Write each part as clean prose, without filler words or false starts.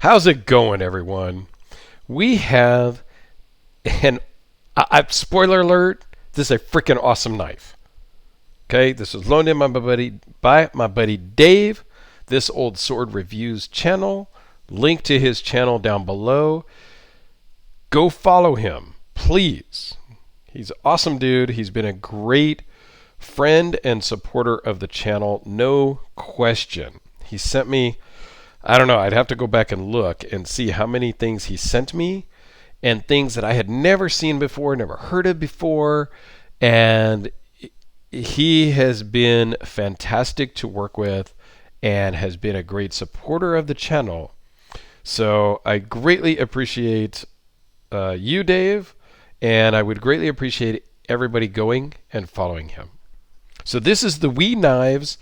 How's it going, everyone? We have an spoiler alert. This is a freaking awesome knife. Okay, this was loaned in by my buddy Dave. This Old Sword Reviews channel. Link to his channel down below. Go follow him, please. He's an awesome dude. He's been a great friend and supporter of the channel, no question. He sent me, I don't know, I'd have to go back and look and see how many things he sent me and things that I had never seen before, never heard of before. And he has been fantastic to work with and has been a great supporter of the channel. So I greatly appreciate you, Dave, and I would greatly appreciate everybody going and following him. So this is the WE Knives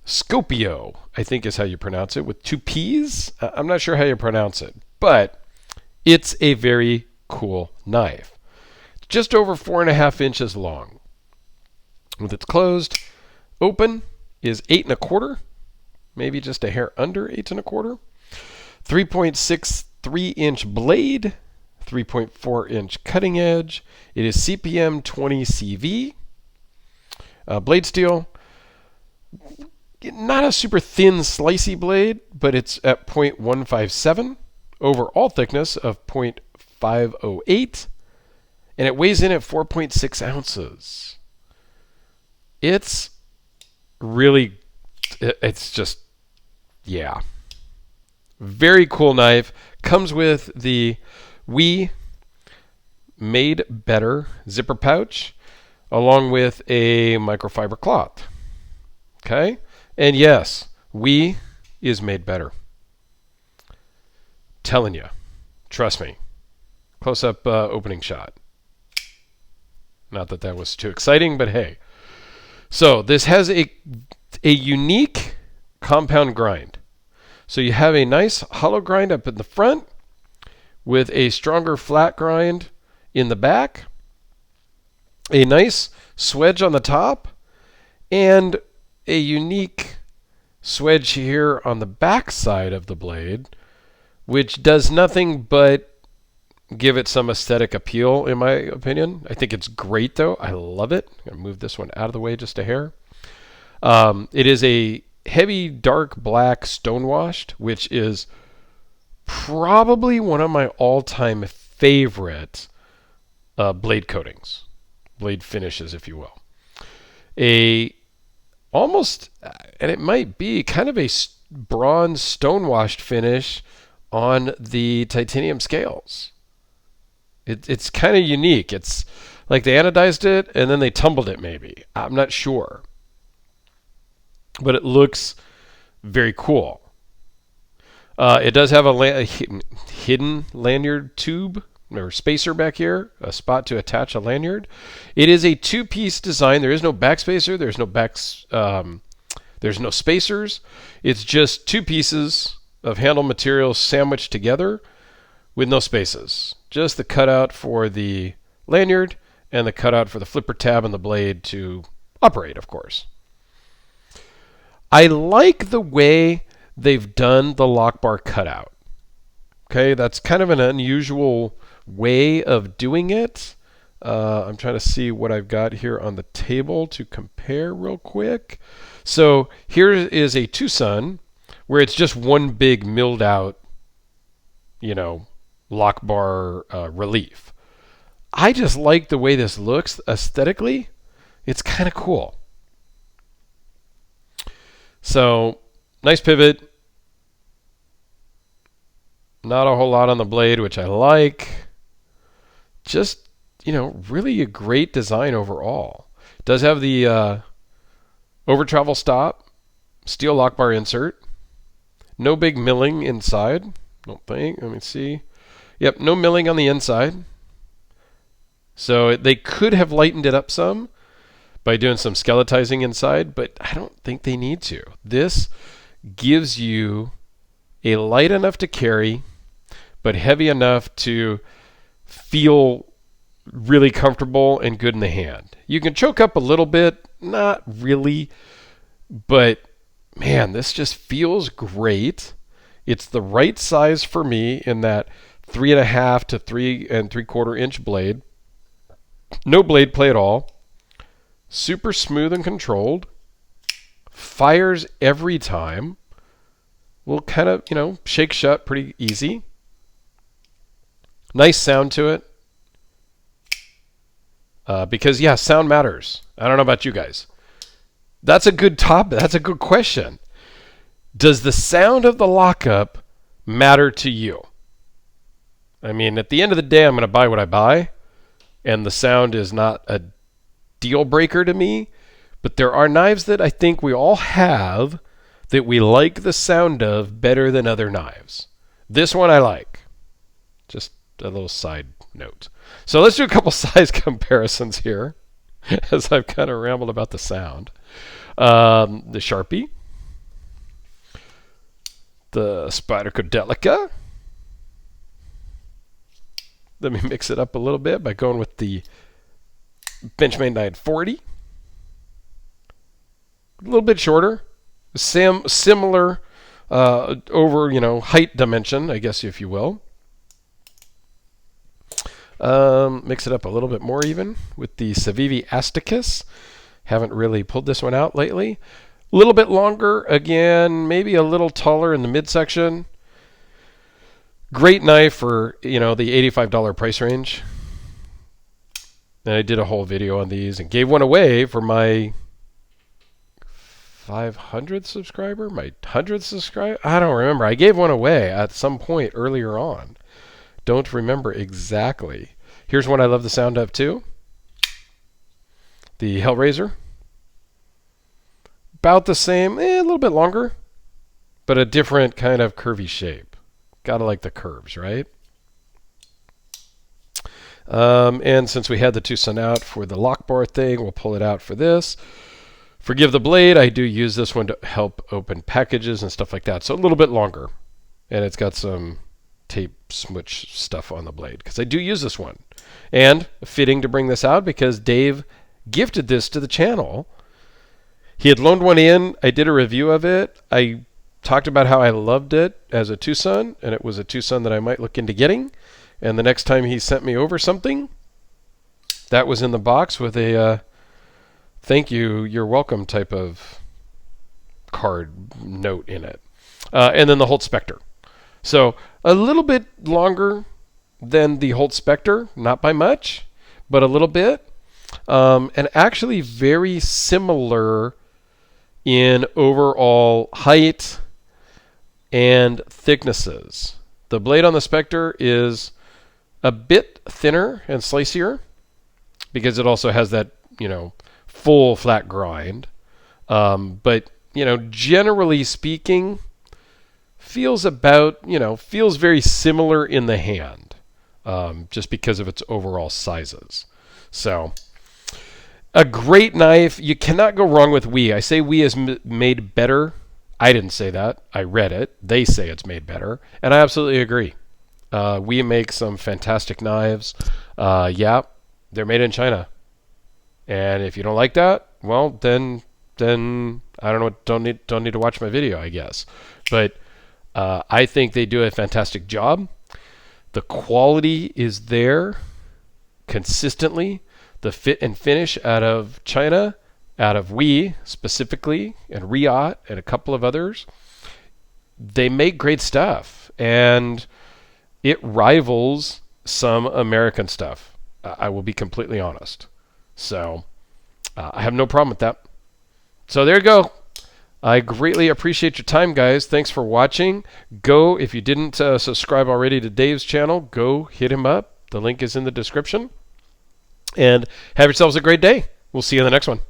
Scoppio, I think is how you pronounce it, with two P's. I'm not sure how you pronounce it, but it's a very cool knife. Just over 4.5 inches long. With its closed, open is 8.25, maybe just a hair under 8.25. 3.63 inch blade, 3.4 inch cutting edge. It is CPM 20 CV. Blade steel, not a super thin slicey blade, but it's at 0.157. Overall thickness of 0.508. And it weighs in at 4.6 ounces. It's really, it's just, yeah. Very cool knife. Comes with the WE Made Better zipper pouch, along with a microfiber cloth. Okay? And yes, WE is made better. Telling you. Trust me. Close-up opening shot. Not that that was too exciting, but hey. So this has a unique compound grind. So you have a nice hollow grind up in the front with a stronger flat grind in the back, a nice swedge on the top, and a unique swedge here on the back side of the blade, which does nothing but give it some aesthetic appeal, in my opinion. I think it's great, though. I love it. I'm going to move this one out of the way just a hair. It is a heavy dark black stonewashed, which is probably one of my all-time favorite blade coatings, blade finishes, if you will. Almost, and it might be kind of a bronze stonewashed finish on the titanium scales. It's kind of unique. It's like they anodized it and then they tumbled it, maybe. I'm not sure. But it looks very cool. It does have a hidden lanyard tube or spacer back here, a spot to attach a lanyard. It is a two-piece design. There is no backspacer. There's no spacers. It's just two pieces of handle material sandwiched together with no spaces. Just the cutout for the lanyard and the cutout for the flipper tab and the blade to operate, of course. I like the way they've done the lock bar cutout. Okay, that's kind of an unusual way of doing it. I'm trying to see what I've got here on the table to compare real quick. So here is a Tucson where it's just one big milled out, lock bar relief. I just like the way this looks aesthetically. It's kind of cool. So, nice pivot. Not a whole lot on the blade, which I like. Just, really a great design overall. It does have the over travel stop, steel lock bar insert. No big milling inside, don't think. Let me see. Yep, no milling on the inside. So they could have lightened it up some by doing some skeletizing inside, but I don't think they need to. This gives you a light enough to carry, but heavy enough to feel really comfortable and good in the hand. You can choke up a little bit, not really, but man, this just feels great. It's the right size for me in that 3.5 to 3 3/4 inch blade. No blade play at all. Super smooth and controlled. Fires every time. Will kind of, shake shut pretty easy. Nice sound to it. Because, yeah, sound matters. I don't know about you guys. That's a good topic. That's a good question. Does the sound of the lockup matter to you? I mean, at the end of the day, I'm going to buy what I buy, and the sound is not a deal breaker to me. But there are knives that I think we all have that we like the sound of better than other knives. This one I like. Just a little side note. So let's do a couple size comparisons here, as I've kind of rambled about the sound. The Sharpie, the Spyderco Delica. Let me mix it up a little bit by going with the Benchmade 940. A little bit shorter, similar over height dimension, I guess, if you will. Mix it up a little bit more even with the Civivi Asticus. Haven't really pulled this one out lately. A little bit longer, again, maybe a little taller in the midsection. Great knife for, the $85 price range. And I did a whole video on these and gave one away for my 500th subscriber, my 100th subscriber. I don't remember. I gave one away at some point earlier on. Don't remember exactly. Here's one I love the sound of too. The Hellraiser. About the same, a little bit longer, but a different kind of curvy shape. Gotta like the curves, right? And since we had the Tucson out for the lock bar thing, we'll pull it out for this. Forgive the blade, I do use this one to help open packages and stuff like that. So a little bit longer. And it's got some tape smooch stuff on the blade because I do use this one. And fitting to bring this out because Dave gifted this to the channel. He had loaned one in. I did a review of it. I talked about how I loved it as a Tucson, and it was a Tucson that I might look into getting. And the next time he sent me over something, that was in the box with a thank you, you're welcome type of card note in it. And then the Holt Spectre. So a little bit longer than the Holt Spectre, not by much, but a little bit. And actually very similar in overall height and thicknesses. The blade on the Spectre is a bit thinner and slicier because it also has that, full flat grind. But, generally speaking, feels very similar in the hand, just because of its overall sizes. So, a great knife. You cannot go wrong with WE. I say WE is made better. I didn't say that. I read it. They say it's made better. And I absolutely agree. WE make some fantastic knives. Yeah, they're made in China. And if you don't like that, well, then I don't know. Don't need to watch my video, I guess. But I think they do a fantastic job. The quality is there consistently. The fit and finish out of China, out of WE specifically, and Riot, and a couple of others, they make great stuff. And it rivals some American stuff. I will be completely honest. So I have no problem with that. So there you go. I greatly appreciate your time, guys. Thanks for watching. Go, if you didn't subscribe already to Dave's channel, go hit him up. The link is in the description. And have yourselves a great day. We'll see you in the next one.